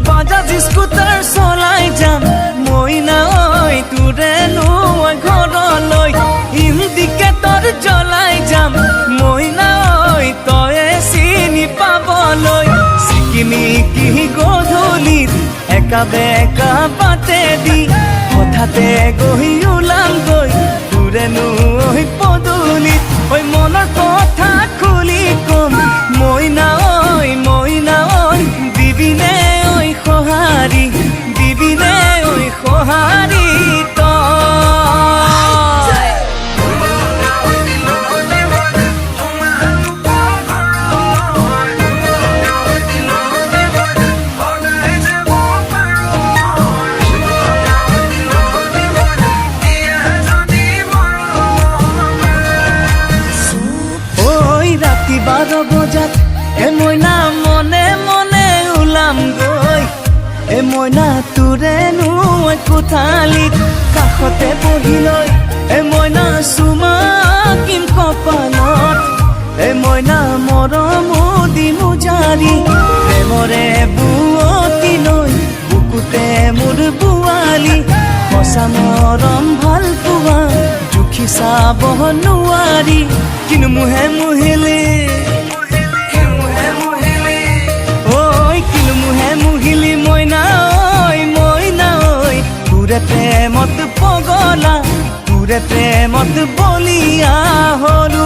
Bajaj scooter চলাই যাম মইনা ঐ তোৰেনো ঘৰলৈ ইণ্ডিকেটৰ জ্বলাই যাম মইনা ঐ তয়ে চিনি পাবলৈ চিকিমিকি গধূলিত একা বেকা বাটেদি হঠাতে গৈ ওলামগৈ তোৰেনো ঐ পদূলিত ঐ মনৰ কথা খুলি কম মইনা ঐ দিবিনে দিবিনে ঐ সঁহাৰি ৰাতি 12 বজাত মইনা মনে মনে ওলামগৈ মইনা তোৰেনো কোঠালিত কাষতে বহি লৈ মইনা চুমাকিম কপালত মইনা মৰম দিমো জাৰি প্ৰেমৰে বুৱতি লৈ বুকুতে মোৰ বোৱালি সঁচা মৰম ভাল পোৱা জুখি চাব নোৱাৰি কিন্তু মুহে মুহিলি মইনা ঐ তোৰে প্ৰেমত পগলা তোৰে প্ৰেমত বলিয়া হলো